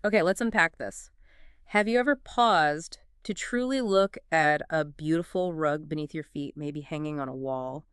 Okay, let's unpack this. Have you ever paused to truly look at a beautiful rug beneath your feet, maybe hanging on a wall,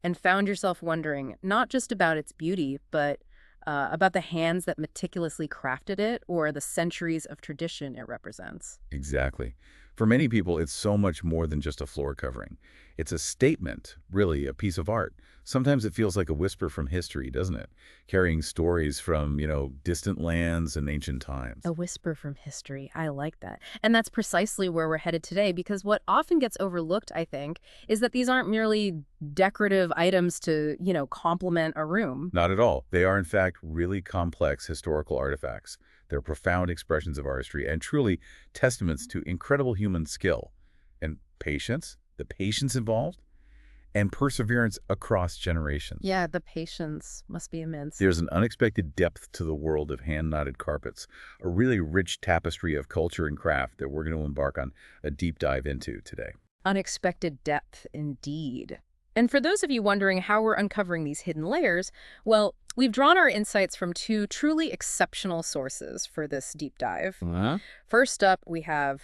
and found yourself wondering not just about its beauty, but about the hands that meticulously crafted it or the centuries of tradition it represents? Exactly. For many people, it's so much more than just a floor covering. It's a statement, really, a piece of art. Sometimes it feels like a whisper from history, doesn't it? Carrying stories from, distant lands and ancient times. A whisper from history. I like that. And that's precisely where we're headed today, because what often gets overlooked, I think, is that these aren't merely decorative items to, complement a room. Not at all. They are, in fact, really complex historical artifacts. They're profound expressions of artistry and truly testaments to incredible human skill and patience, the patience involved, and perseverance across generations. Yeah, the patience must be immense. There's an unexpected depth to the world of hand-knotted carpets, a really rich tapestry of culture and craft that we're going to embark on a deep dive into today. Unexpected depth, indeed. And for those of you wondering how we're uncovering these hidden layers, well, we've drawn our insights from two truly exceptional sources for this deep dive. First up, we have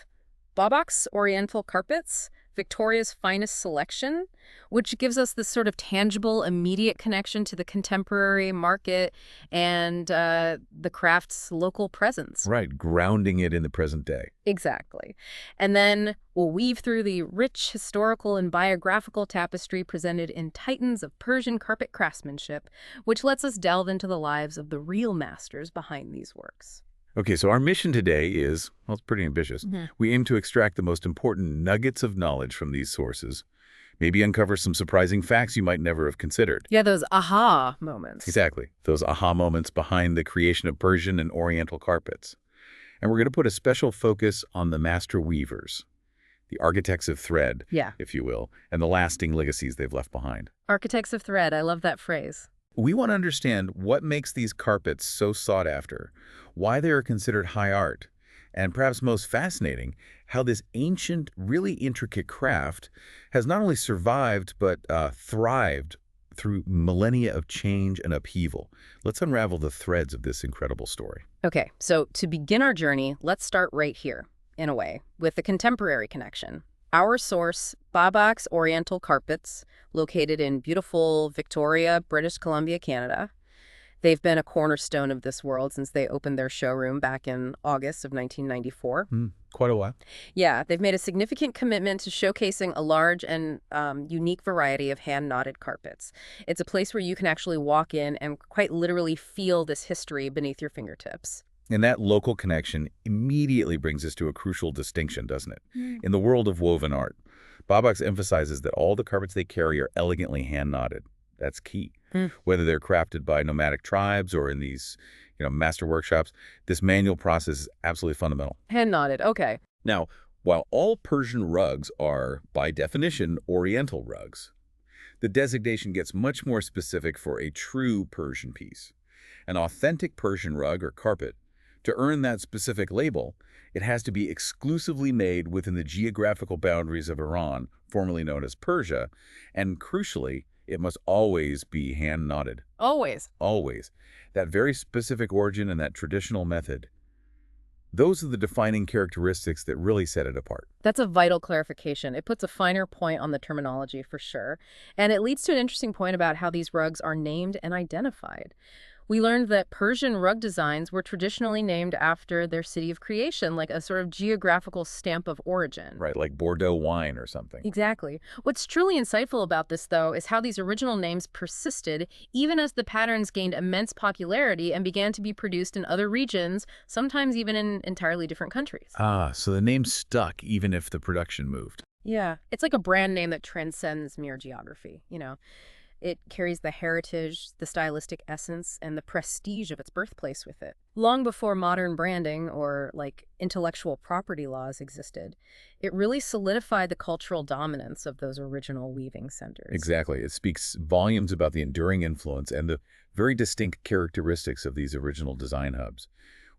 Babak's Oriental Carpets, Victoria's Finest Selection, which gives us this sort of tangible, immediate connection to the contemporary market and the craft's local presence. Right, grounding it in the present day. Exactly. And then we'll weave through the rich historical and biographical tapestry presented in Titans of Persian carpet craftsmanship, which lets us delve into the lives of the real masters behind these works. Okay, so our mission today is, well, it's pretty ambitious. We aim to extract the most important nuggets of knowledge from these sources, maybe uncover some surprising facts you might never have considered. Yeah, those aha moments. Exactly, those aha moments behind the creation of Persian and Oriental carpets. And we're going to put a special focus on the master weavers, the architects of thread, Yeah. if you will, and the lasting legacies they've left behind. Architects of thread. I love that phrase. We want to understand what makes these carpets so sought after, why they are considered high art, and perhaps most fascinating, how this ancient, really intricate craft has not only survived but thrived through millennia of change and upheaval. Let's unravel the threads of this incredible story. Okay, so to begin our journey, let's start right here, in a way, with the contemporary connection. Our source, Babak's Oriental Carpets, located in beautiful Victoria, British Columbia, Canada. They've been a cornerstone of this world since they opened their showroom back in August of 1994. Quite a while. Yeah, they've made a significant commitment to showcasing a large and unique variety of hand-knotted carpets. It's a place where you can actually walk in and quite literally feel this history beneath your fingertips. And that local connection immediately brings us to a crucial distinction, doesn't it? In the world of woven art, Babak's emphasizes that all the carpets they carry are elegantly hand-knotted. That's key. Whether they're crafted by nomadic tribes or in these, master workshops, this manual process is absolutely fundamental. Hand-knotted, okay. Now, while all Persian rugs are, by definition, Oriental rugs, the designation gets much more specific for a true Persian piece. An authentic Persian rug or carpet, to earn that specific label, it has to be exclusively made within the geographical boundaries of Iran, formerly known as Persia, and crucially, it must always be hand-knotted. Always. Always. That very specific origin and that traditional method, those are the defining characteristics that really set it apart. That's a vital clarification. It puts a finer point on the terminology for sure. And it leads to an interesting point about how these rugs are named and identified. We learned that Persian rug designs were traditionally named after their city of creation, like a sort of geographical stamp of origin. Right, like Bordeaux wine or something. Exactly. What's truly insightful about this, though, is how these original names persisted even as the patterns gained immense popularity and began to be produced in other regions, sometimes even in entirely different countries. Ah, so the name stuck even if the production moved. Yeah, it's like a brand name that transcends mere geography, It carries the heritage, the stylistic essence, and the prestige of its birthplace with it. Long before modern branding or, intellectual property laws existed, it really solidified the cultural dominance of those original weaving centers. Exactly. It speaks volumes about the enduring influence and the very distinct characteristics of these original design hubs.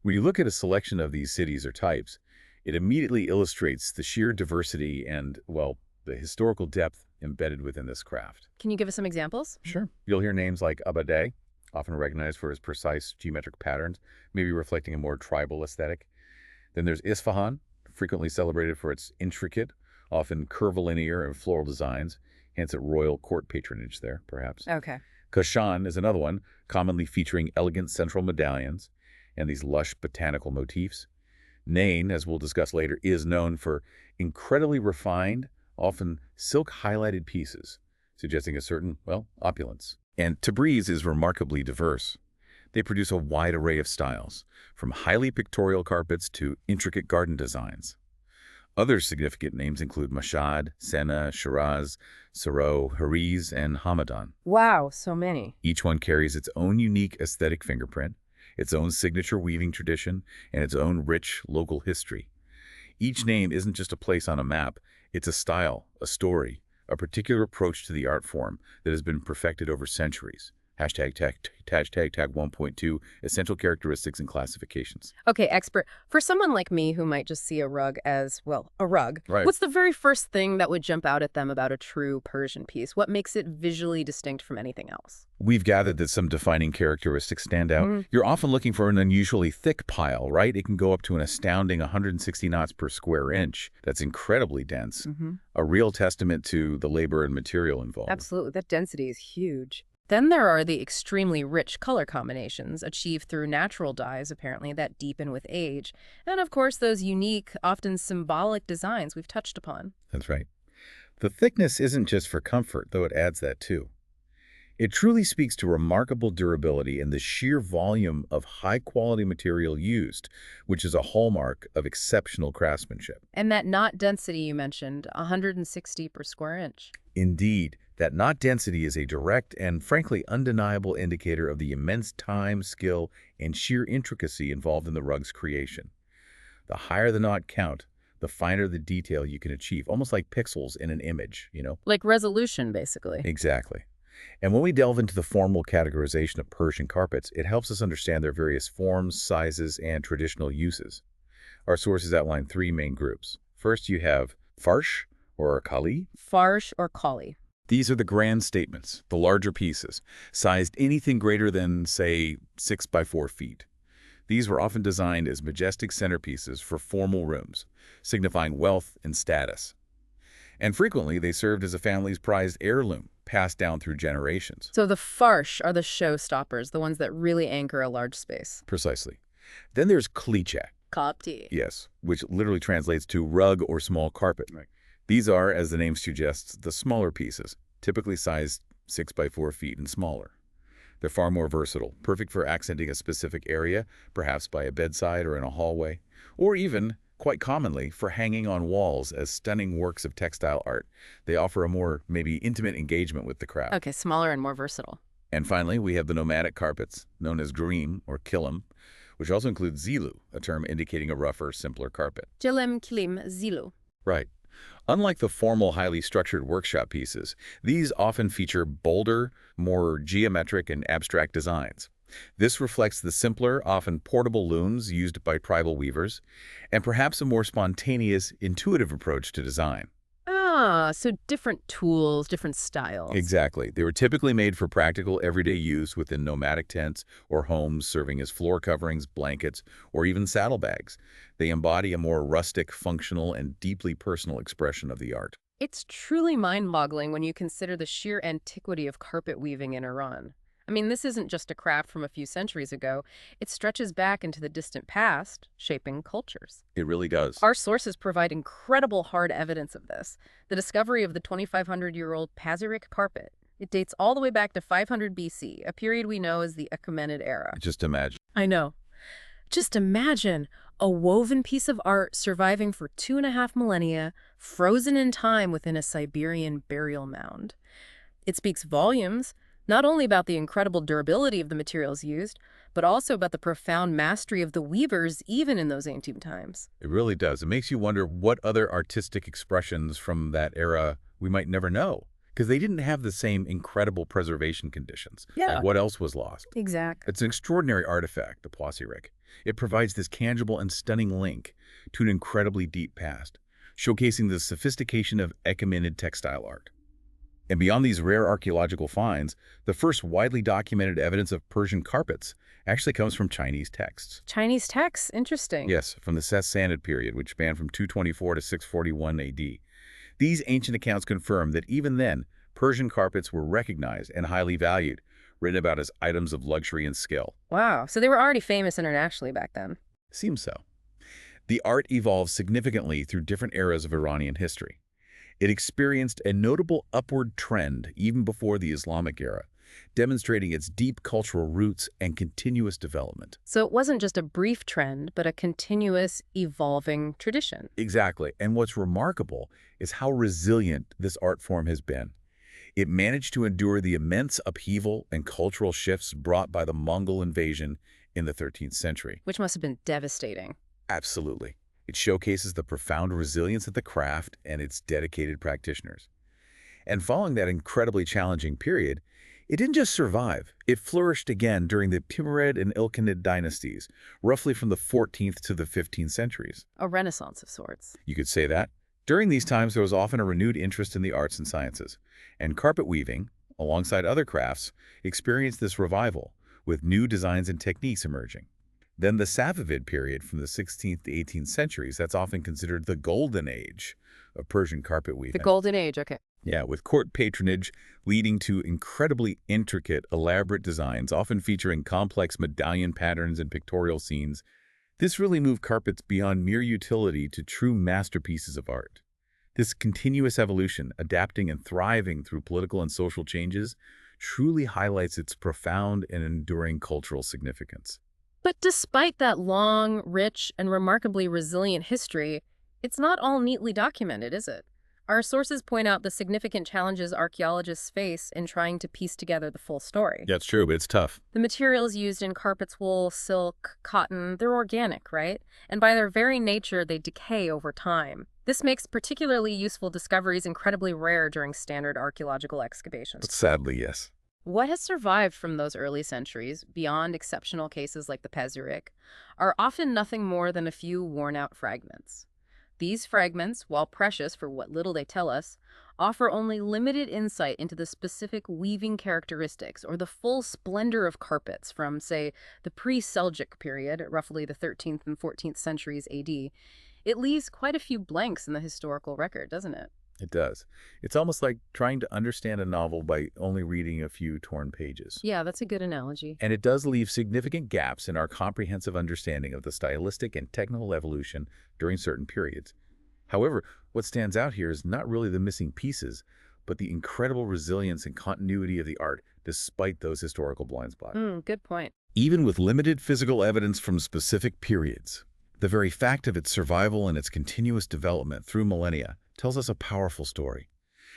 When you look at a selection of these cities or types, it immediately illustrates the sheer diversity and, well, the historical depth embedded within this craft. Can you give us some examples? Sure. You'll hear names like Abadeh, often recognized for its precise geometric patterns, maybe reflecting a more tribal aesthetic. Then there's Isfahan, frequently celebrated for its intricate, often curvilinear and floral designs, hence at royal court patronage there, perhaps. Okay. Kashan is another one, commonly featuring elegant central medallions and these lush botanical motifs. Nain, as we'll discuss later, is known for incredibly refined, often silk-highlighted pieces, suggesting a certain, well, opulence. And Tabriz is remarkably diverse. They produce a wide array of styles, from highly pictorial carpets to intricate garden designs. Other significant names include Mashhad, Sena, Shiraz, Saro, Hariz, and Hamadan. Wow, so many. Each one carries its own unique aesthetic fingerprint, its own signature weaving tradition, and its own rich local history. Each name isn't just a place on a map, it's a style, a story, a particular approach to the art form that has been perfected over centuries. Hashtag tag 1.2, essential characteristics and classifications. Okay, expert. For someone like me who might just see a rug as, well, a rug, Right. what's the very first thing that would jump out at them about a true Persian piece? What makes it visually distinct from anything else? We've gathered that some defining characteristics stand out. You're often looking for an unusually thick pile, right? It can go up to an astounding 160 knots per square inch. That's incredibly dense. A real testament to the labor and material involved. Absolutely. That density is huge. Then there are the extremely rich color combinations achieved through natural dyes, apparently, that deepen with age. And, of course, those unique, often symbolic designs we've touched upon. That's right. The thickness isn't just for comfort, though it adds that too. It truly speaks to remarkable durability and the sheer volume of high-quality material used, which is a hallmark of exceptional craftsmanship. And that knot density you mentioned, 160 per square inch. Indeed, that knot density is a direct and, frankly, undeniable indicator of the immense time, skill, and sheer intricacy involved in the rug's creation. The higher the knot count, the finer the detail you can achieve, almost like pixels in an image, you know? Like resolution, basically. Exactly. And when we delve into the formal categorization of Persian carpets, it helps us understand their various forms, sizes, and traditional uses. Our sources outline three main groups. First, you have farsh, or kali. Farsh or kali. These are the grand statements, the larger pieces, sized anything greater than, say, 6 by 4 feet. These were often designed as majestic centerpieces for formal rooms, signifying wealth and status. And frequently, they served as a family's prized heirloom, passed down through generations. So the farsh are the showstoppers, the ones that really anchor a large space. Precisely. Then there's kliche. Kapti. Yes, which literally translates to rug or small carpet. Right. These are, as the name suggests, the smaller pieces, typically sized 6 by 4 feet and smaller. They're far more versatile, perfect for accenting a specific area, perhaps by a bedside or in a hallway, or even, quite commonly, for hanging on walls as stunning works of textile art. They offer a more, maybe intimate engagement with the craft. Okay, smaller and more versatile. And finally, we have the nomadic carpets, known as greem or kilim, which also includes zilu, a term indicating a rougher, simpler carpet. Jelem kilim zilu. Right. Unlike the formal, highly structured workshop pieces, these often feature bolder, more geometric and abstract designs. This reflects the simpler, often portable looms used by tribal weavers, and perhaps a more spontaneous, intuitive approach to design. Ah, so different tools, different styles. Exactly. They were typically made for practical, everyday use within nomadic tents or homes, serving as floor coverings, blankets, or even saddlebags. They embody a more rustic, functional, and deeply personal expression of the art. It's truly mind-boggling when you consider the sheer antiquity of carpet weaving in Iran. I mean, this isn't just a craft from a few centuries ago. It stretches back into the distant past, shaping cultures. It really does. Our sources provide incredible hard evidence of this. The discovery of the 2,500-year-old Pazyryk carpet. It dates all the way back to 500 BC, a period we know as the Achaemenid era. Just imagine. I know. Just imagine a woven piece of art surviving for 2.5 millennia, frozen in time within a Siberian burial mound. It speaks volumes, not only about the incredible durability of the materials used, but also about the profound mastery of the weavers even in those ancient times. It really does. It makes you wonder what other artistic expressions from that era we might never know, because they didn't have the same incredible preservation conditions. Yeah. Like what else was lost? Exactly. It's an extraordinary artifact, the Pazyryk. It provides this tangible and stunning link to an incredibly deep past, showcasing the sophistication of Achaemenid textile art. And beyond these rare archaeological finds, the first widely documented evidence of Persian carpets actually comes from Chinese texts. Chinese texts? Interesting. Yes, from the Sassanid period, which spanned from 224 to 641 AD. These ancient accounts confirm that even then, Persian carpets were recognized and highly valued, written about as items of luxury and skill. Wow. So they were already famous internationally back then. Seems so. The art evolved significantly through different eras of Iranian history. It experienced a notable upward trend even before the Islamic era, demonstrating its deep cultural roots and continuous development. So it wasn't just a brief trend, but a continuous, evolving tradition. Exactly. And what's remarkable is how resilient this art form has been. It managed to endure the immense upheaval and cultural shifts brought by the Mongol invasion in the 13th century. Which must have been devastating. Absolutely. It showcases the profound resilience of the craft and its dedicated practitioners. And following that incredibly challenging period, it didn't just survive. It flourished again during the Timurid and Ilkhanid dynasties, roughly from the 14th to the 15th centuries. A renaissance of sorts. You could say that. During these times, there was often a renewed interest in the arts and sciences, and carpet weaving, alongside other crafts, experienced this revival, with new designs and techniques emerging. Then the Safavid period from the 16th to 18th centuries, that's often considered the golden age of Persian carpet weaving. The golden age, okay. Yeah, with court patronage leading to incredibly intricate, elaborate designs, often featuring complex medallion patterns and pictorial scenes. This really moved carpets beyond mere utility to true masterpieces of art. This continuous evolution, adapting and thriving through political and social changes, truly highlights its profound and enduring cultural significance. But despite that long, rich, and remarkably resilient history, it's not all neatly documented, is it? Our sources point out the significant challenges archaeologists face in trying to piece together the full story. That's true, but it's tough. The materials used in carpets, wool, silk, cotton, they're organic, right? And by their very nature, they decay over time. This makes particularly useful discoveries incredibly rare during standard archaeological excavations. But sadly, yes. What has survived from those early centuries, beyond exceptional cases like the Pezuric, are often nothing more than a few worn-out fragments. These fragments, while precious for what little they tell us, offer only limited insight into the specific weaving characteristics or the full splendor of carpets from, say, the pre-Seljuk period, roughly the 13th and 14th centuries AD. It leaves quite a few blanks in the historical record, doesn't it? It does. It's almost like trying to understand a novel by only reading a few torn pages. Yeah, that's a good analogy. And it does leave significant gaps in our comprehensive understanding of the stylistic and technical evolution during certain periods. However, what stands out here is not really the missing pieces, but the incredible resilience and continuity of the art despite those historical blind spots. Good point. Even with limited physical evidence from specific periods, the very fact of its survival and its continuous development through millennia tells us a powerful story.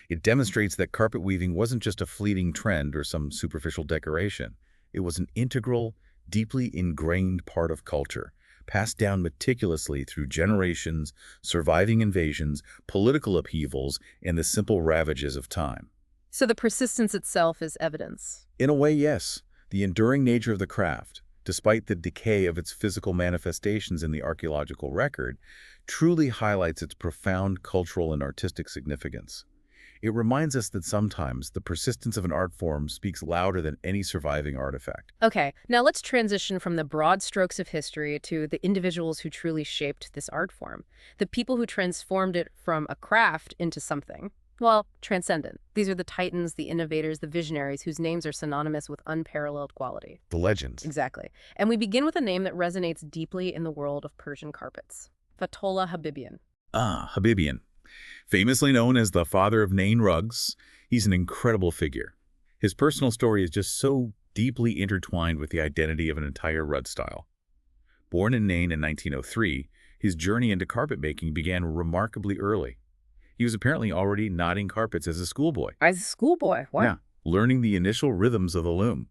It demonstrates that carpet weaving wasn't just a fleeting trend or some superficial decoration. It was an integral, deeply ingrained part of culture, passed down meticulously through generations, surviving invasions, political upheavals, and the simple ravages of time. So the persistence itself is evidence. In a way, yes. The enduring nature of the craft, despite the decay of its physical manifestations in the archaeological record, truly highlights its profound cultural and artistic significance. It reminds us that sometimes the persistence of an art form speaks louder than any surviving artifact. Okay, now let's transition from the broad strokes of history to the individuals who truly shaped this art form, the people who transformed it from a craft into something, well, transcendent. These are the titans, the innovators, the visionaries whose names are synonymous with unparalleled quality. The legends. Exactly. And we begin with a name that resonates deeply in the world of Persian carpets. Fatollah Habibian. Habibian. Famously known as the father of Nain rugs, he's an incredible figure. His personal story is just so deeply intertwined with the identity of an entire rug style. Born in Nain in 1903, his journey into carpet making began remarkably early. He was apparently already knotting carpets as a schoolboy. As a schoolboy? What? Yeah, learning the initial rhythms of the loom.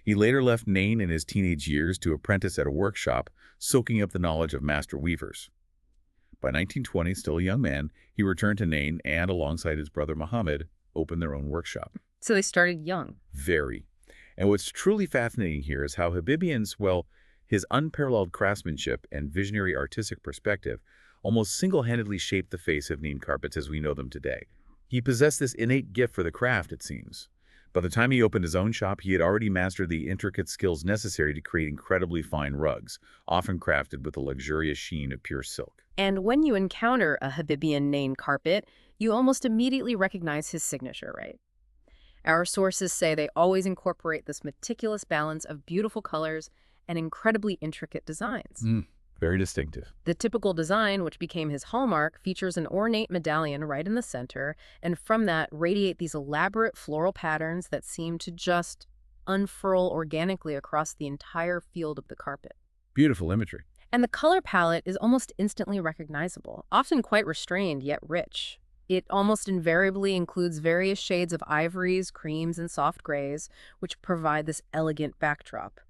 He later left Nain in his teenage years to apprentice at a workshop, soaking up the knowledge of master weavers. By 1920, still a young man, he returned to Nain and, alongside his brother Mohammed, opened their own workshop. So they started young. Very. And what's truly fascinating here is how Habibian's, well, his unparalleled craftsmanship and visionary artistic perspective almost single-handedly shaped the face of Nain carpets as we know them today. He possessed this innate gift for the craft, it seems. By the time he opened his own shop, he had already mastered the intricate skills necessary to create incredibly fine rugs, often crafted with the luxurious sheen of pure silk. And when you encounter a Habibian Nain carpet, you almost immediately recognize his signature, right? Our sources say they always incorporate this meticulous balance of beautiful colors and incredibly intricate designs. Very distinctive. The typical design, which became his hallmark, features an ornate medallion right in the center, and from that radiate these elaborate floral patterns that seem to just unfurl organically across the entire field of the carpet. Beautiful imagery. And the color palette is almost instantly recognizable, often quite restrained yet rich. It almost invariably includes various shades of ivories, creams, and soft grays, which provide this elegant backdrop.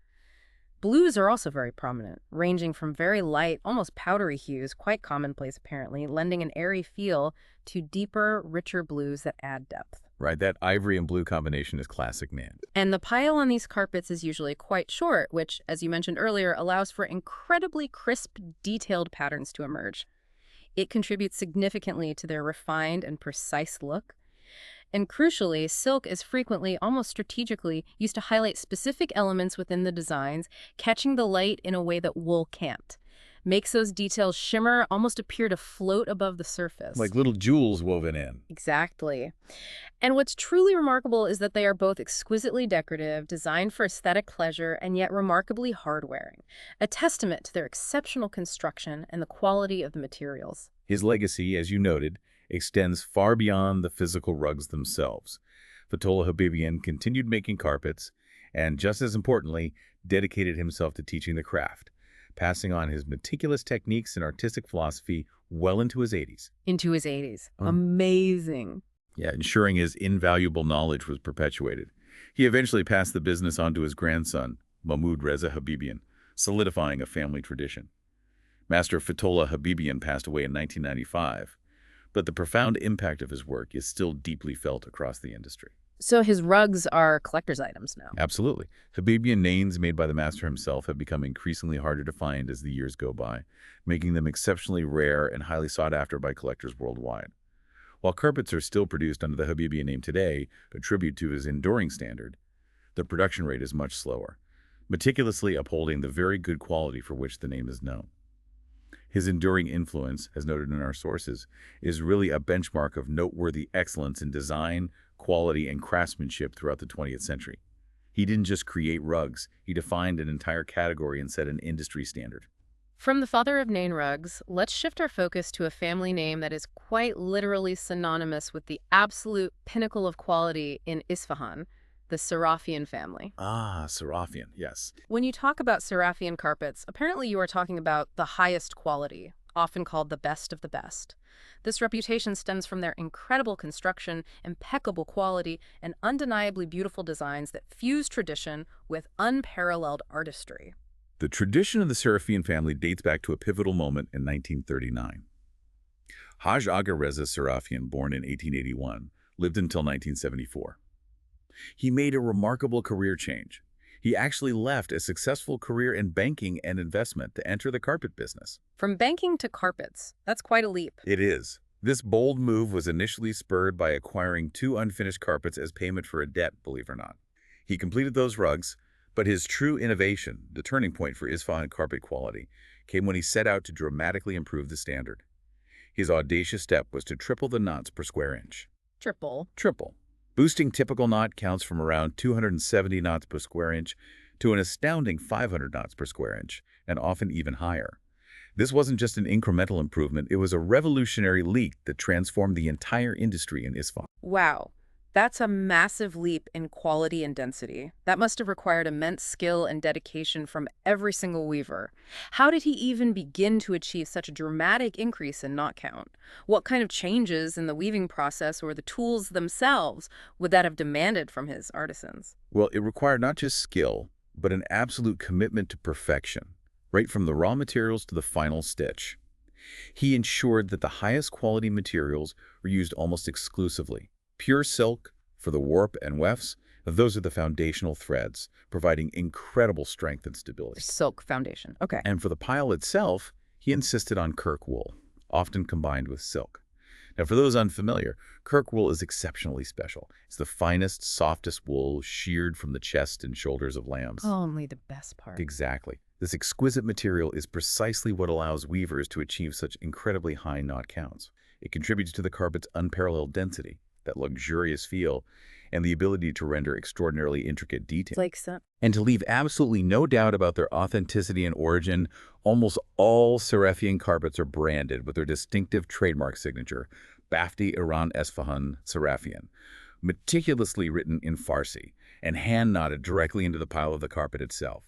Blues are also very prominent, ranging from very light, almost powdery hues, quite commonplace apparently, lending an airy feel to deeper, richer blues that add depth. Right, that ivory and blue combination is classic Nan. And the pile on these carpets is usually quite short, which, as you mentioned earlier, allows for incredibly crisp, detailed patterns to emerge. It contributes significantly to their refined and precise look. And crucially, silk is frequently, almost strategically, used to highlight specific elements within the designs, catching the light in a way that wool can't. Makes those details shimmer, almost appear to float above the surface. Like little jewels woven in. Exactly. And what's truly remarkable is that they are both exquisitely decorative, designed for aesthetic pleasure, and yet remarkably hard-wearing, a testament to their exceptional construction and the quality of the materials. His legacy, as you noted, extends far beyond the physical rugs themselves. Fethullah Habibian continued making carpets and, just as importantly, dedicated himself to teaching the craft, passing on his meticulous techniques and artistic philosophy well into his 80s. Into his 80s. Amazing. Yeah, ensuring his invaluable knowledge was perpetuated. He eventually passed the business on to his grandson, Mahmoud Reza Habibian, solidifying a family tradition. Master Fethullah Habibian passed away in 1995, but the profound impact of his work is still deeply felt across the industry. So his rugs are collector's items now. Absolutely. Habibian nains made by the master himself have become increasingly harder to find as the years go by, making them exceptionally rare and highly sought after by collectors worldwide. While carpets are still produced under the Habibian name today, a tribute to his enduring standard, the production rate is much slower, meticulously upholding the very good quality for which the name is known. His enduring influence, as noted in our sources, is really a benchmark of noteworthy excellence in design, quality, and craftsmanship throughout the 20th century. He didn't just create rugs, he defined an entire category and set an industry standard. From the father of Nain rugs, let's shift our focus to a family name that is quite literally synonymous with the absolute pinnacle of quality in Isfahan, the Seirafian family. Ah, Seirafian, yes. When you talk about Seirafian carpets, apparently you are talking about the highest quality, often called the best of the best. This reputation stems from their incredible construction, impeccable quality, and undeniably beautiful designs that fuse tradition with unparalleled artistry. The tradition of the Seirafian family dates back to a pivotal moment in 1939. Haj Agha Reza Seirafian, born in 1881, lived until 1974. He made a remarkable career change. He actually left a successful career in banking and investment to enter the carpet business. From banking to carpets, that's quite a leap. It is. This bold move was initially spurred by acquiring 2 unfinished carpets as payment for a debt, believe it or not. He completed those rugs, but his true innovation, the turning point for Isfahan carpet quality, came when he set out to dramatically improve the standard. His audacious step was to triple the knots per square inch. Triple. Boosting typical knot counts from around 270 knots per square inch to an astounding 500 knots per square inch, and often even higher. This wasn't just an incremental improvement, it was a revolutionary leap that transformed the entire industry in Isfahan. Wow, that's a massive leap in quality and density. That must have required immense skill and dedication from every single weaver. How did he even begin to achieve such a dramatic increase in knot count? What kind of changes in the weaving process or the tools themselves would that have demanded from his artisans? Well, it required not just skill, but an absolute commitment to perfection, right from the raw materials to the final stitch. He ensured that the highest quality materials were used almost exclusively. Pure silk for the warp and wefts, those are the foundational threads, providing incredible strength and stability. Silk foundation, okay. And for the pile itself, he insisted on kurk wool, often combined with silk. Now, for those unfamiliar, kurk wool is exceptionally special. It's the finest, softest wool sheared from the chest and shoulders of lambs. Only the best part. Exactly. This exquisite material is precisely what allows weavers to achieve such incredibly high knot counts. It contributes to the carpet's unparalleled density, that luxurious feel, and the ability to render extraordinarily intricate detail. And to leave absolutely no doubt about their authenticity and origin, almost all Seirafian carpets are branded with their distinctive trademark signature, Bafte Iran Esfahan Seirafian, meticulously written in Farsi and hand-knotted directly into the pile of the carpet itself.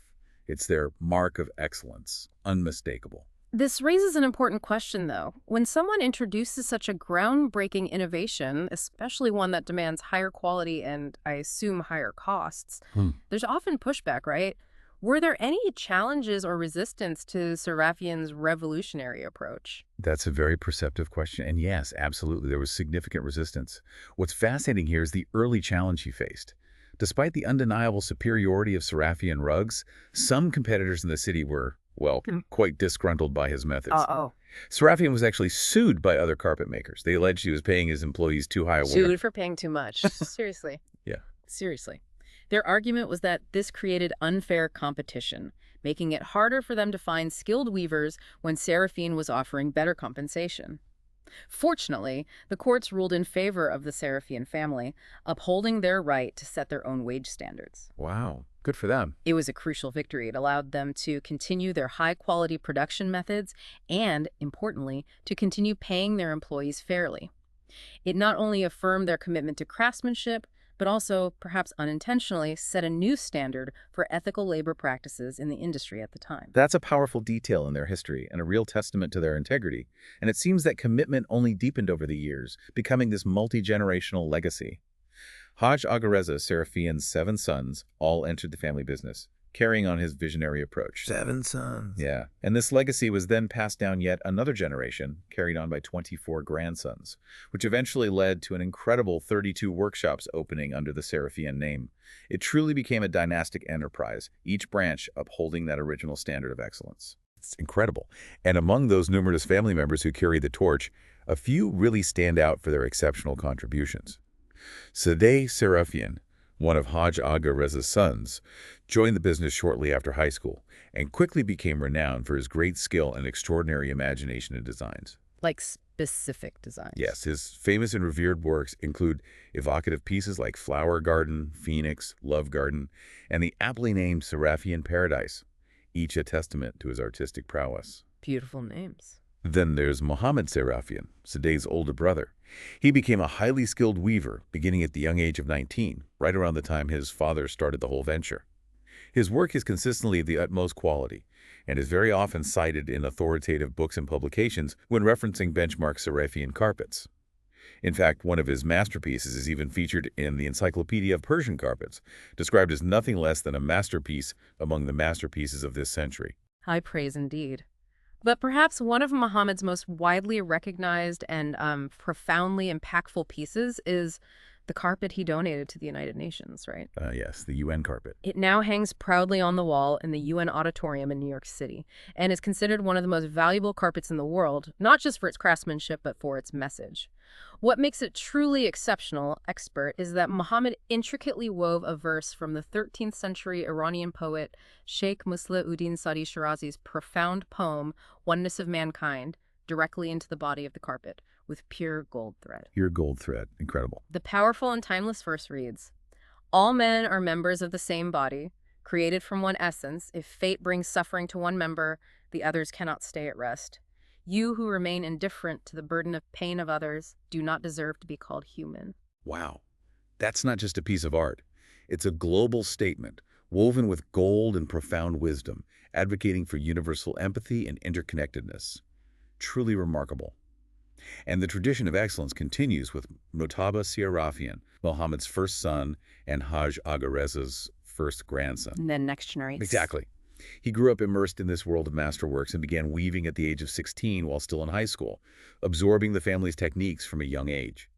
It's their mark of excellence, unmistakable. This raises an important question, though. When someone introduces such a groundbreaking innovation, especially one that demands higher quality and, I assume, higher costs, there's often pushback, right? Were there any challenges or resistance to Seirafian's revolutionary approach? That's a very perceptive question, and yes, absolutely, there was significant resistance. What's fascinating here is the early challenge he faced. Despite the undeniable superiority of Seirafian rugs, some competitors in the city were, well, quite disgruntled by his methods. Seirafian was actually sued by other carpet makers. They alleged he was paying his employees too high a wage. Sued for paying too much. Seriously. Yeah. Seriously. Their argument was that this created unfair competition, making it harder for them to find skilled weavers when Seirafian was offering better compensation. Fortunately, the courts ruled in favor of the Seirafian family, upholding their right to set their own wage standards. Wow. Good for them. It was a crucial victory. It allowed them to continue their high-quality production methods and, importantly, to continue paying their employees fairly. It not only affirmed their commitment to craftsmanship, but also, perhaps unintentionally, set a new standard for ethical labor practices in the industry at the time. That's a powerful detail in their history and a real testament to their integrity. And it seems that commitment only deepened over the years, becoming this multi-generational legacy. Haj Agha Reza Seirafian's 7 sons all entered the family business, carrying on his visionary approach. 7 sons. Yeah, and this legacy was then passed down yet another generation, carried on by 24 grandsons, which eventually led to an incredible 32 workshops opening under the Seirafian name. It truly became a dynastic enterprise, each branch upholding that original standard of excellence. It's incredible. And among those numerous family members who carry the torch, a few really stand out for their exceptional contributions. Sadegh Seirafian, one of Haj Agha Reza's sons, joined the business shortly after high school and quickly became renowned for his great skill and extraordinary imagination in designs. Like specific designs. Yes, his famous and revered works include evocative pieces like Flower Garden, Phoenix, Love Garden, and the aptly named Seirafian Paradise, each a testament to his artistic prowess. Beautiful names. Then there's Mohammad Seirafian, Sadegh's older brother. He became a highly skilled weaver, beginning at the young age of 19, right around the time his father started the whole venture. His work is consistently of the utmost quality, and is very often cited in authoritative books and publications when referencing benchmark Seirafian carpets. In fact, one of his masterpieces is even featured in the Encyclopedia of Persian Carpets, described as nothing less than a masterpiece among the masterpieces of this century. High praise indeed. But perhaps one of Muhammad's most widely recognized and profoundly impactful pieces is the carpet he donated to the United Nations, right? Yes, the UN carpet. It now hangs proudly on the wall in the UN Auditorium in New York City and is considered one of the most valuable carpets in the world, not just for its craftsmanship, but for its message. What makes it truly exceptional, expert, is that Muhammad intricately wove a verse from the 13th century Iranian poet Sheikh Musla-ud-Din Sadi Shirazi's profound poem, Oneness of Mankind, directly into the body of the carpet with pure gold thread. Pure gold thread. Incredible. The powerful and timeless verse reads, "All men are members of the same body, created from one essence. If fate brings suffering to one member, the others cannot stay at rest. You who remain indifferent to the burden of pain of others do not deserve to be called human." Wow. That's not just a piece of art. It's a global statement, woven with gold and profound wisdom, advocating for universal empathy and interconnectedness. Truly remarkable. And the tradition of excellence continues with Mojtaba Seirafian, Muhammad's first son and Haj Agha Reza's first grandson. And then next generation. Exactly. He grew up immersed in this world of masterworks and began weaving at the age of 16 while still in high school, absorbing the family's techniques from a young age.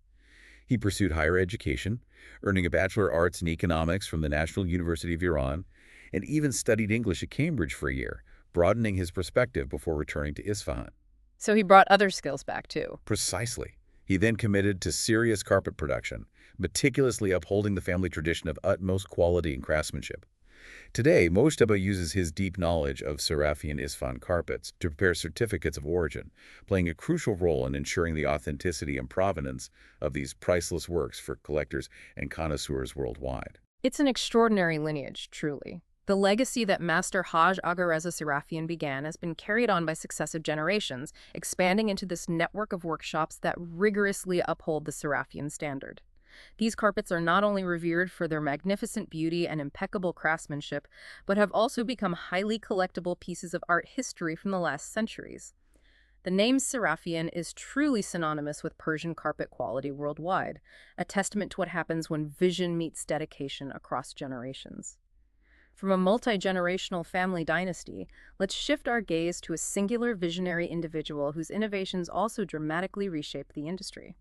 He pursued higher education, earning a Bachelor of Arts in Economics from the National University of Iran, and even studied English at Cambridge for a year, broadening his perspective before returning to Isfahan. So he brought other skills back, too. Precisely. He then committed to serious carpet production, meticulously upholding the family tradition of utmost quality and craftsmanship. Today, Mojtaba uses his deep knowledge of Seirafian Isfahan carpets to prepare certificates of origin, playing a crucial role in ensuring the authenticity and provenance of these priceless works for collectors and connoisseurs worldwide. It's an extraordinary lineage, truly. The legacy that Master Haj Agha Reza Seirafian began has been carried on by successive generations, expanding into this network of workshops that rigorously uphold the Seirafian standard. These carpets are not only revered for their magnificent beauty and impeccable craftsmanship, but have also become highly collectible pieces of art history from the last centuries. The name Seirafian is truly synonymous with Persian carpet quality worldwide, a testament to what happens when vision meets dedication across generations. From a multi-generational family dynasty, let's shift our gaze to a singular visionary individual whose innovations also dramatically reshaped the industry.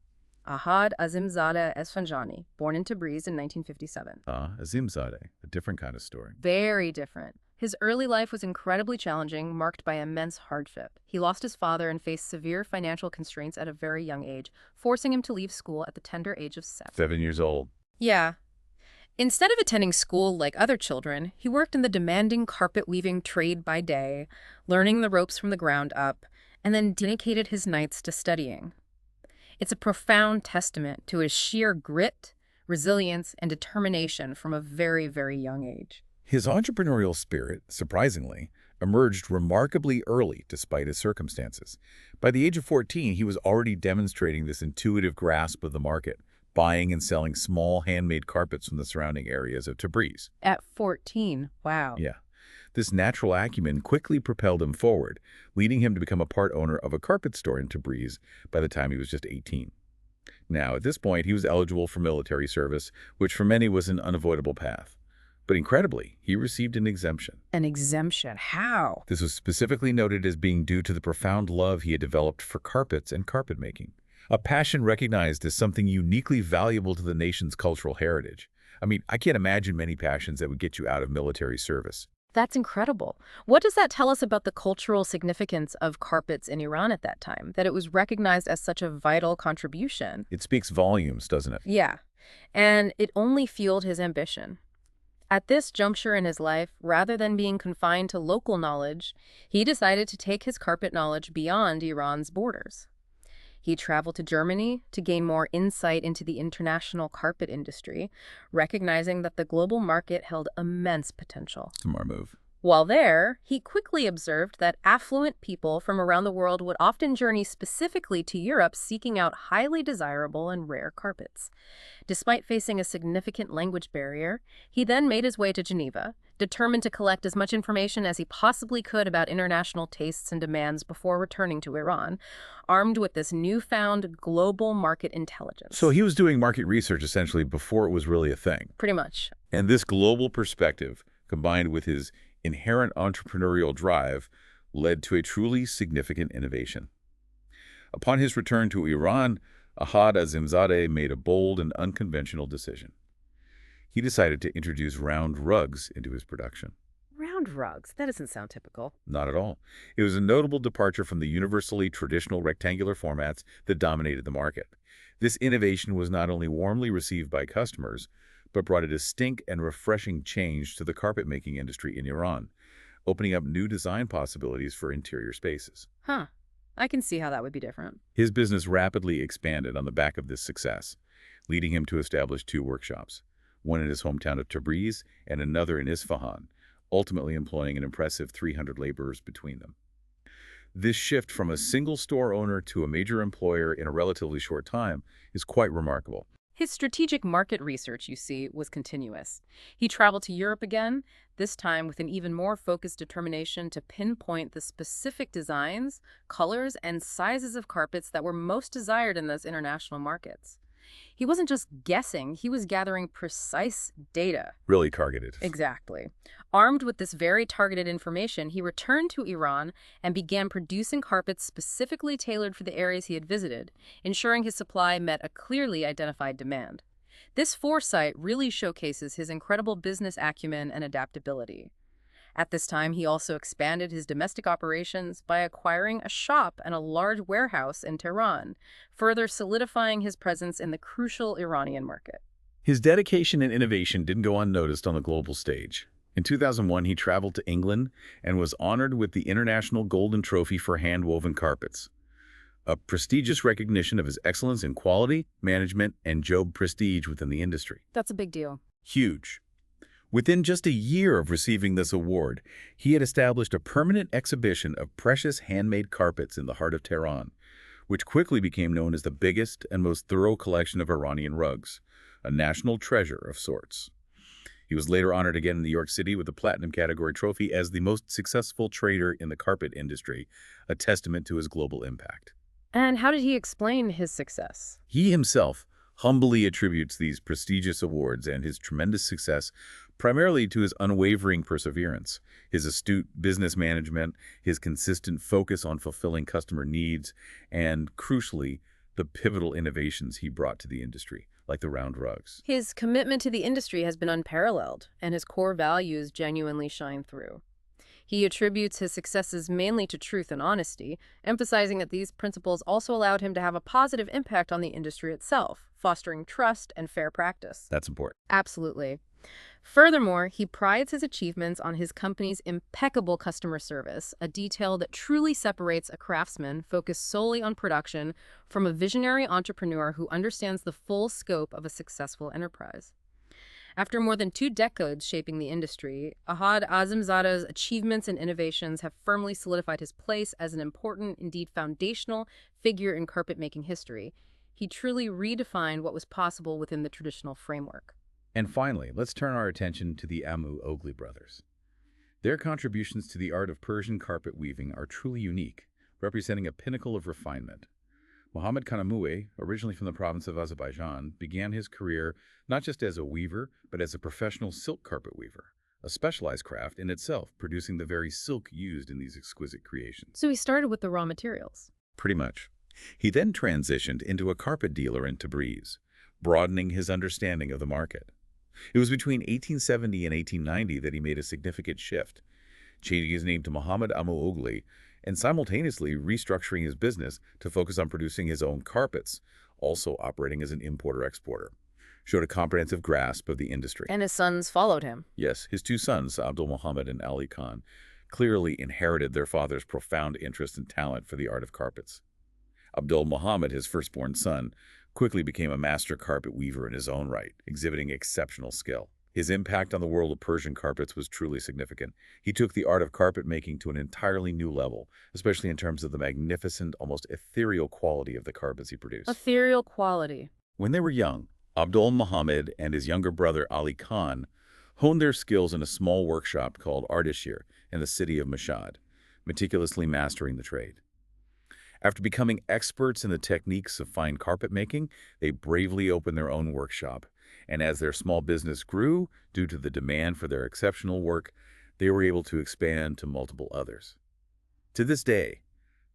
Haj Agha Reza Seirafian, born in Tabriz in 1957. Azimzadeh, a different kind of story. Very different. His early life was incredibly challenging, marked by immense hardship. He lost his father and faced severe financial constraints at a very young age, forcing him to leave school at the tender age of 7. 7 years old. Yeah. Instead of attending school like other children, he worked in the demanding carpet-weaving trade by day, learning the ropes from the ground up, and then dedicated his nights to studying. It's a profound testament to his sheer grit, resilience, and determination from a very, very young age. His entrepreneurial spirit, surprisingly, emerged remarkably early despite his circumstances. By the age of 14, he was already demonstrating this intuitive grasp of the market, buying and selling small handmade carpets from the surrounding areas of Tabriz. At 14, wow. Yeah. This natural acumen quickly propelled him forward, leading him to become a part owner of a carpet store in Tabriz by the time he was just 18. Now, at this point, he was eligible for military service, which for many was an unavoidable path. But incredibly, he received an exemption. An exemption? How? This was specifically noted as being due to the profound love he had developed for carpets and carpet making, a passion recognized as something uniquely valuable to the nation's cultural heritage. I mean, I can't imagine many passions that would get you out of military service. That's incredible. What does that tell us about the cultural significance of carpets in Iran at that time, that it was recognized as such a vital contribution? It speaks volumes, doesn't it? Yeah, and it only fueled his ambition. At this juncture in his life, rather than being confined to local knowledge, he decided to take his carpet knowledge beyond Iran's borders. He traveled to Germany to gain more insight into the international carpet industry, recognizing that the global market held immense potential. Smart move. While there, he quickly observed that affluent people from around the world would often journey specifically to Europe seeking out highly desirable and rare carpets. Despite facing a significant language barrier, he then made his way to Geneva, determined to collect as much information as he possibly could about international tastes and demands before returning to Iran, armed with this newfound global market intelligence. So he was doing market research essentially before it was really a thing. Pretty much. And this global perspective, combined with his inherent entrepreneurial drive, led to a truly significant innovation. Upon his return to Iran, Haj Agha made a bold and unconventional decision. He decided to introduce round rugs into his production. Round rugs? That doesn't sound typical. Not at all. It was a notable departure from the universally traditional rectangular formats that dominated the market. This innovation was not only warmly received by customers, but brought a distinct and refreshing change to the carpet-making industry in Iran, opening up new design possibilities for interior spaces. Huh. I can see how that would be different. His business rapidly expanded on the back of this success, leading him to establish 2 workshops, one in his hometown of Tabriz and another in Isfahan, ultimately employing an impressive 300 laborers between them. This shift from a single store owner to a major employer in a relatively short time is quite remarkable. His strategic market research, you see, was continuous. He traveled to Europe again, this time with an even more focused determination to pinpoint the specific designs, colors, and sizes of carpets that were most desired in those international markets. He wasn't just guessing, he was gathering precise data. Really targeted. Exactly. Armed with this very targeted information, he returned to Iran and began producing carpets specifically tailored for the areas he had visited, ensuring his supply met a clearly identified demand. This foresight really showcases his incredible business acumen and adaptability. At this time, he also expanded his domestic operations by acquiring a shop and a large warehouse in Tehran, further solidifying his presence in the crucial Iranian market. His dedication and innovation didn't go unnoticed on the global stage. In 2001, he traveled to England and was honored with the International Golden Trophy for Hand-Woven Carpets, a prestigious recognition of his excellence in quality, management, and job prestige within the industry. That's a big deal. Huge. Within just a year of receiving this award, he had established a permanent exhibition of precious handmade carpets in the heart of Tehran, which quickly became known as the biggest and most thorough collection of Iranian rugs, a national treasure of sorts. He was later honored again in New York City with the Platinum Category Trophy as the most successful trader in the carpet industry, a testament to his global impact. And how did he explain his success? He himself humbly attributes these prestigious awards and his tremendous success primarily to his unwavering perseverance, his astute business management, his consistent focus on fulfilling customer needs, and, crucially, the pivotal innovations he brought to the industry, like the round rugs. His commitment to the industry has been unparalleled, and his core values genuinely shine through. He attributes his successes mainly to truth and honesty, emphasizing that these principles also allowed him to have a positive impact on the industry itself, fostering trust and fair practice. That's important. Absolutely. Furthermore, he prides his achievements on his company's impeccable customer service, a detail that truly separates a craftsman focused solely on production from a visionary entrepreneur who understands the full scope of a successful enterprise. After more than 2 decades shaping the industry, Ahad Azimzadeh's achievements and innovations have firmly solidified his place as an important, indeed foundational, figure in carpet-making history. He truly redefined what was possible within the traditional framework. And finally, let's turn our attention to the Oghli brothers. Their contributions to the art of Persian carpet weaving are truly unique, representing a pinnacle of refinement. Mohammad Khan, originally from the province of Azerbaijan, began his career not just as a weaver, but as a professional silk carpet weaver, a specialized craft in itself, producing the very silk used in these exquisite creations. So he started with the raw materials. Pretty much. He then transitioned into a carpet dealer in Tabriz, broadening his understanding of the market. It was between 1870 and 1890 that he made a significant shift, changing his name to Mohammad Oghli and simultaneously restructuring his business to focus on producing his own carpets, also operating as an importer-exporter. Showed a comprehensive grasp of the industry. And his sons followed him. Yes, his 2 sons, Abdul Muhammad and Ali Khan, clearly inherited their father's profound interest and talent for the art of carpets. Abdul Muhammad, his firstborn son, quickly became a master carpet weaver in his own right, exhibiting exceptional skill. His impact on the world of Persian carpets was truly significant. He took the art of carpet making to an entirely new level, especially in terms of the magnificent, almost ethereal quality of the carpets he produced. Ethereal quality. When they were young, Abdul Muhammad and his younger brother Ali Khan honed their skills in a small workshop called Ardashir in the city of Mashhad, meticulously mastering the trade. After becoming experts in the techniques of fine carpet making, they bravely opened their own workshop, and as their small business grew, due to the demand for their exceptional work, they were able to expand to multiple others. To this day,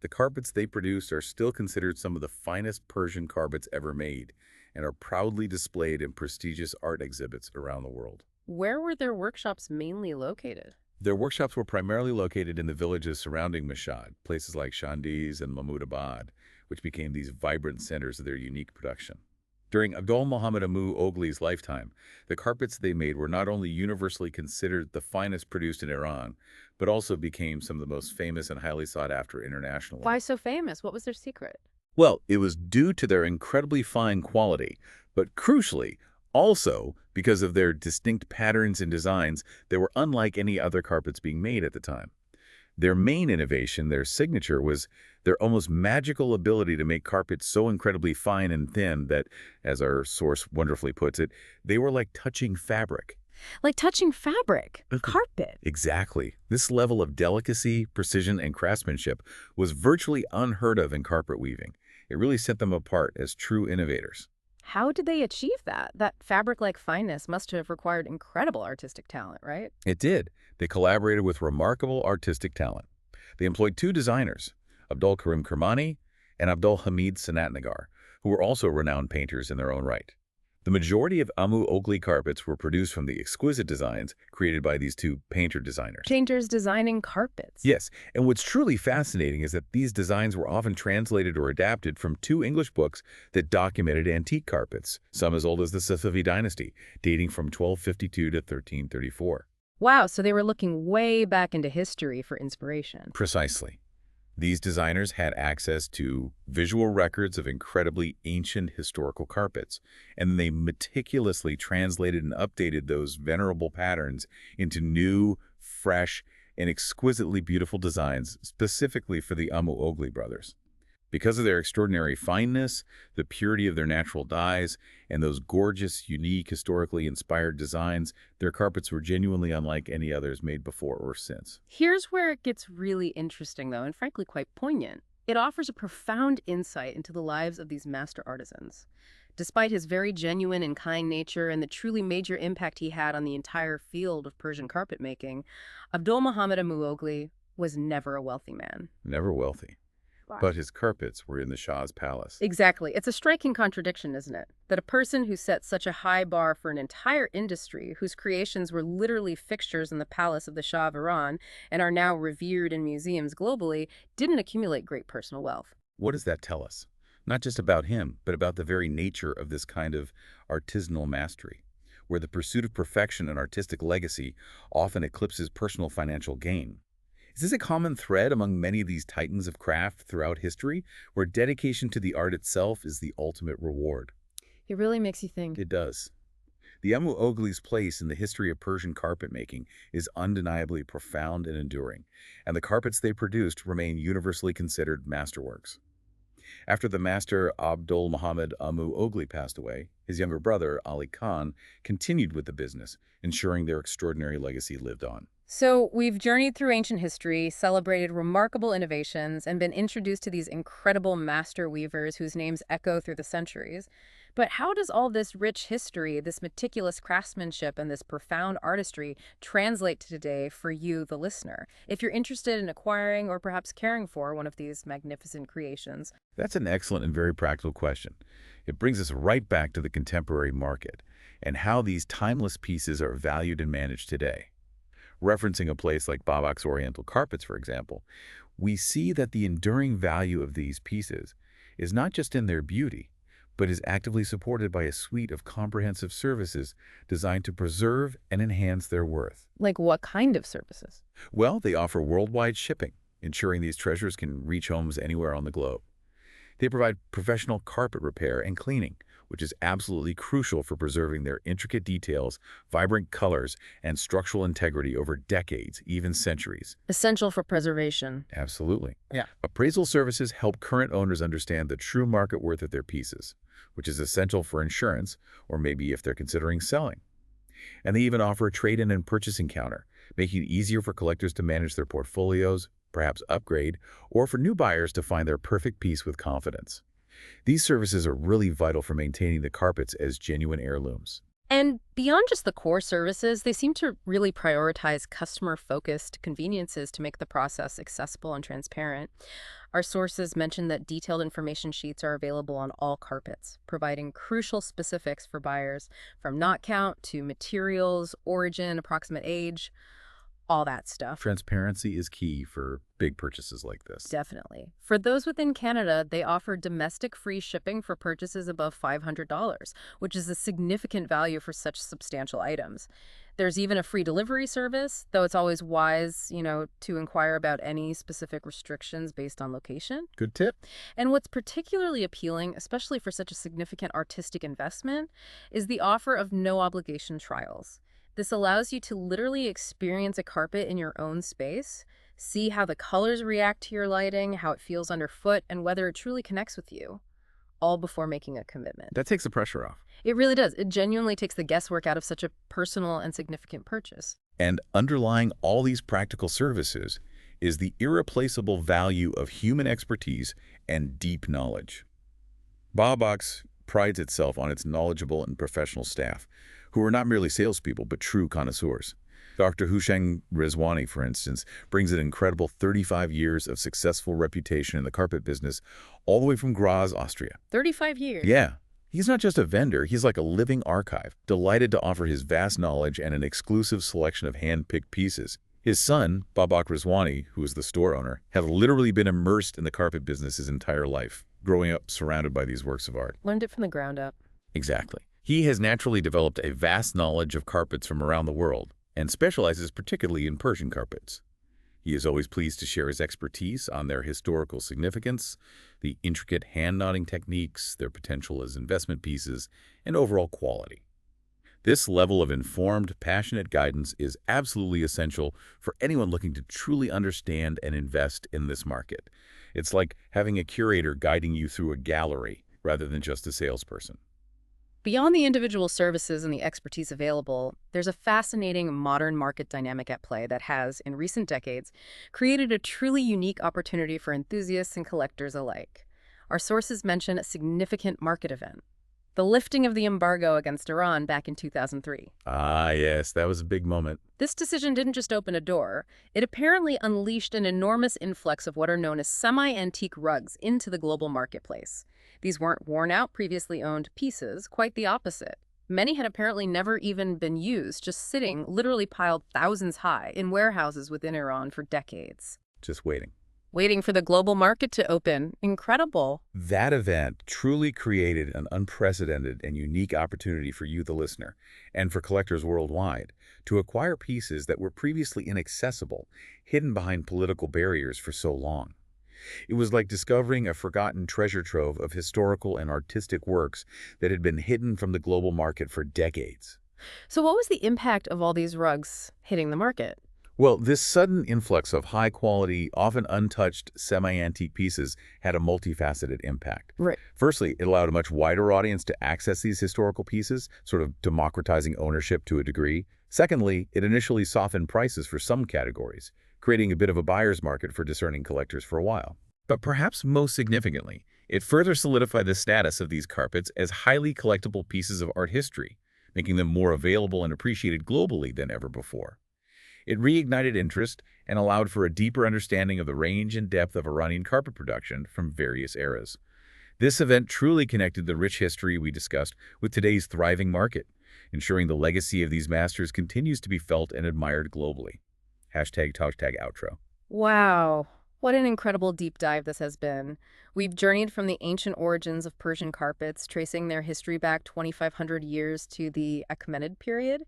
the carpets they produced are still considered some of the finest Persian carpets ever made and are proudly displayed in prestigious art exhibits around the world. Where were their workshops mainly located? Their workshops were primarily located in the villages surrounding Mashhad, places like Shandiz and Mahmudabad, which became these vibrant centers of their unique production. During Abdul Muhammad Oghli's lifetime, the carpets they made were not only universally considered the finest produced in Iran, but also became some of the most famous and highly sought after internationally. Why so famous? What was their secret? Well, it was due to their incredibly fine quality, but crucially, also because of their distinct patterns and designs that were unlike any other carpets being made at the time. Their main innovation, their signature, was their almost magical ability to make carpets so incredibly fine and thin that, as our source wonderfully puts it, they were like touching fabric. Like touching fabric, carpet. Exactly. This level of delicacy, precision, and craftsmanship was virtually unheard of in carpet weaving. It really set them apart as true innovators. How did they achieve that? That fabric-like fineness must have required incredible artistic talent, right? It did. They collaborated with remarkable artistic talent. They employed 2 designers, Abdul Karim Kermani and Abdul Hamid Sanatnagar, who were also renowned painters in their own right. The majority of Amu Oghli carpets were produced from the exquisite designs created by these two painter designers. Painters designing carpets. Yes, and what's truly fascinating is that these designs were often translated or adapted from two English books that documented antique carpets, some as old as the Safavi dynasty, dating from 1252 to 1334. Wow, so they were looking way back into history for inspiration. Precisely. These designers had access to visual records of incredibly ancient historical carpets, and they meticulously translated and updated those venerable patterns into new, fresh, and exquisitely beautiful designs specifically for the Amu Oghli brothers. Because of their extraordinary fineness, the purity of their natural dyes, and those gorgeous, unique, historically inspired designs, their carpets were genuinely unlike any others made before or since. Here's where it gets really interesting, though, and frankly quite poignant. It offers a profound insight into the lives of these master artisans. Despite his very genuine and kind nature and the truly major impact he had on the entire field of Persian carpet making, Abdul Muhammad Amu Oghli was never a wealthy man. Never wealthy. But his carpets were in the Shah's palace. Exactly. It's a striking contradiction, isn't it? That a person who set such a high bar for an entire industry, whose creations were literally fixtures in the palace of the Shah of Iran and are now revered in museums globally, didn't accumulate great personal wealth. What does that tell us? Not just about him, but about the very nature of this kind of artisanal mastery, where the pursuit of perfection and artistic legacy often eclipses personal financial gain. Is this a common thread among many of these titans of craft throughout history, where dedication to the art itself is the ultimate reward? It really makes you think. It does. The Amu Oghli's place in the history of Persian carpet making is undeniably profound and enduring, and the carpets they produced remain universally considered masterworks. After the master Abdul Muhammad Amu Oghli passed away, his younger brother, Ali Khan, continued with the business, ensuring their extraordinary legacy lived on. So we've journeyed through ancient history, celebrated remarkable innovations, and been introduced to these incredible master weavers whose names echo through the centuries. But how does all this rich history, this meticulous craftsmanship, and this profound artistry translate to today for you, the listener? If you're interested in acquiring or perhaps caring for one of these magnificent creations. That's an excellent and very practical question. It brings us right back to the contemporary market and how these timeless pieces are valued and managed today. Referencing a place like Babak's Oriental carpets, for example, we see that the enduring value of these pieces is not just in their beauty, but is actively supported by a suite of comprehensive services designed to preserve and enhance their worth. Like what kind of services? Well, they offer worldwide shipping, ensuring these treasures can reach homes anywhere on the globe. They provide professional carpet repair and cleaning, which is absolutely crucial for preserving their intricate details, vibrant colors, and structural integrity over decades, even centuries. Essential for preservation. Absolutely. Yeah. Appraisal services help current owners understand the true market worth of their pieces, which is essential for insurance, or maybe if they're considering selling. And they even offer a trade-in and purchasing counter, making it easier for collectors to manage their portfolios, perhaps upgrade, or for new buyers to find their perfect piece with confidence. These services are really vital for maintaining the carpets as genuine heirlooms. And beyond just the core services, they seem to really prioritize customer-focused conveniences to make the process accessible and transparent. Our sources mention that detailed information sheets are available on all carpets, providing crucial specifics for buyers, from knot count to materials, origin, approximate age, all that stuff. Transparency is key for big purchases like this. Definitely. For those within Canada, they offer domestic free shipping for purchases above $500, which is a significant value for such substantial items. There's even a free delivery service, though it's always wise, to inquire about any specific restrictions based on location. Good tip. And what's particularly appealing, especially for such a significant artistic investment, is the offer of no obligation trials. This allows you to literally experience a carpet in your own space, see how the colors react to your lighting, how it feels underfoot, and whether it truly connects with you, all before making a commitment. That takes the pressure off. It really does. It genuinely takes the guesswork out of such a personal and significant purchase. And underlying all these practical services is the irreplaceable value of human expertise and deep knowledge. Babak's prides itself on its knowledgeable and professional staff, who are not merely salespeople, but true connoisseurs. Dr. Husheng Rizwani, for instance, brings an incredible 35 years of successful reputation in the carpet business, all the way from Graz, Austria. 35 years? Yeah. He's not just a vendor, he's like a living archive, delighted to offer his vast knowledge and an exclusive selection of hand-picked pieces. His son, Babak Rizwani, who is the store owner, has literally been immersed in the carpet business his entire life, growing up surrounded by these works of art. Learned it from the ground up. Exactly. He has naturally developed a vast knowledge of carpets from around the world, and specializes particularly in Persian carpets. He is always pleased to share his expertise on their historical significance, the intricate hand-knotting techniques, their potential as investment pieces, and overall quality. This level of informed, passionate guidance is absolutely essential for anyone looking to truly understand and invest in this market. It's like having a curator guiding you through a gallery rather than just a salesperson. Beyond the individual services and the expertise available, there's a fascinating modern market dynamic at play that has, in recent decades, created a truly unique opportunity for enthusiasts and collectors alike. Our sources mention a significant market event, the lifting of the embargo against Iran back in 2003. Ah, yes, that was a big moment. This decision didn't just open a door, it apparently unleashed an enormous influx of what are known as semi-antique rugs into the global marketplace. These weren't worn-out, previously owned pieces, quite the opposite. Many had apparently never even been used, just sitting, literally piled thousands high, in warehouses within Iran for decades. Just waiting. Waiting for the global market to open. Incredible. That event truly created an unprecedented and unique opportunity for you, the listener, and for collectors worldwide, to acquire pieces that were previously inaccessible, hidden behind political barriers for so long. It was like discovering a forgotten treasure trove of historical and artistic works that had been hidden from the global market for decades. So what was the impact of all these rugs hitting the market? Well, this sudden influx of high-quality, often untouched, semi-antique pieces had a multifaceted impact. Right. Firstly, it allowed a much wider audience to access these historical pieces, sort of democratizing ownership to a degree. Secondly, it initially softened prices for some categories, creating a bit of a buyer's market for discerning collectors for a while. But perhaps most significantly, it further solidified the status of these carpets as highly collectible pieces of art history, making them more available and appreciated globally than ever before. It reignited interest and allowed for a deeper understanding of the range and depth of Iranian carpet production from various eras. This event truly connected the rich history we discussed with today's thriving market, ensuring the legacy of these masters continues to be felt and admired globally. #outro. Wow. What an incredible deep dive this has been. We've journeyed from the ancient origins of Persian carpets, tracing their history back 2,500 years to the Achaemenid period.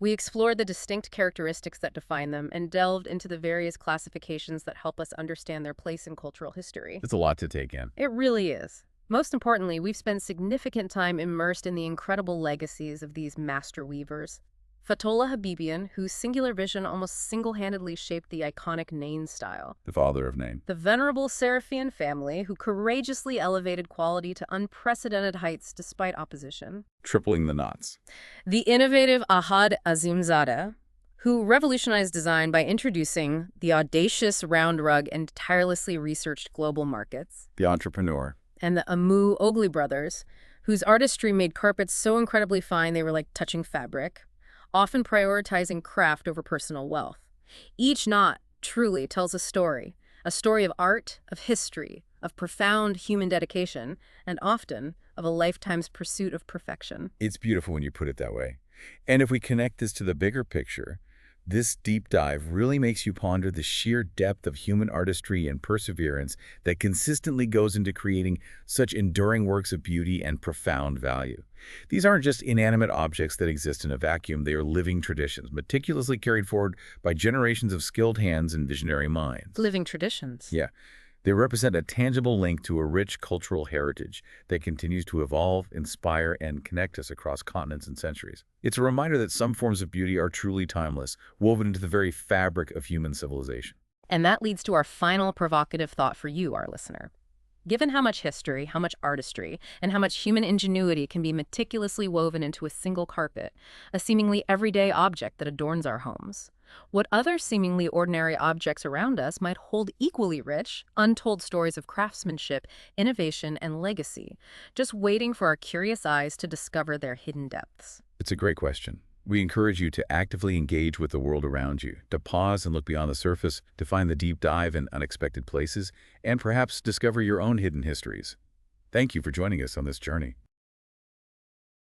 We explored the distinct characteristics that define them and delved into the various classifications that help us understand their place in cultural history. It's a lot to take in. It really is. Most importantly, we've spent significant time immersed in the incredible legacies of these master weavers. Fatollah Habibian, whose singular vision almost single-handedly shaped the iconic Nain style. The father of Nain. The venerable Seirafian family, who courageously elevated quality to unprecedented heights despite opposition. Tripling the knots. The innovative Ahad Azimzadeh, who revolutionized design by introducing the audacious round rug and tirelessly researched global markets. The entrepreneur. And the Amu Ogli brothers, whose artistry made carpets so incredibly fine they were like touching fabric, often prioritizing craft over personal wealth. Each knot truly tells a story of art, of history, of profound human dedication, and often of a lifetime's pursuit of perfection. It's beautiful when you put it that way. And if we connect this to the bigger picture, this deep dive really makes you ponder the sheer depth of human artistry and perseverance that consistently goes into creating such enduring works of beauty and profound value. These aren't just inanimate objects that exist in a vacuum, they are living traditions, meticulously carried forward by generations of skilled hands and visionary minds. Living traditions. Yeah. They represent a tangible link to a rich cultural heritage that continues to evolve, inspire, and connect us across continents and centuries. It's a reminder that some forms of beauty are truly timeless, woven into the very fabric of human civilization. And that leads to our final provocative thought for you, our listener. Given how much history, how much artistry, and how much human ingenuity can be meticulously woven into a single carpet, a seemingly everyday object that adorns our homes, what other seemingly ordinary objects around us might hold equally rich, untold stories of craftsmanship, innovation, and legacy, just waiting for our curious eyes to discover their hidden depths? It's a great question. We encourage you to actively engage with the world around you, to pause and look beyond the surface, to find the deep dive in unexpected places, and perhaps discover your own hidden histories. Thank you for joining us on this journey.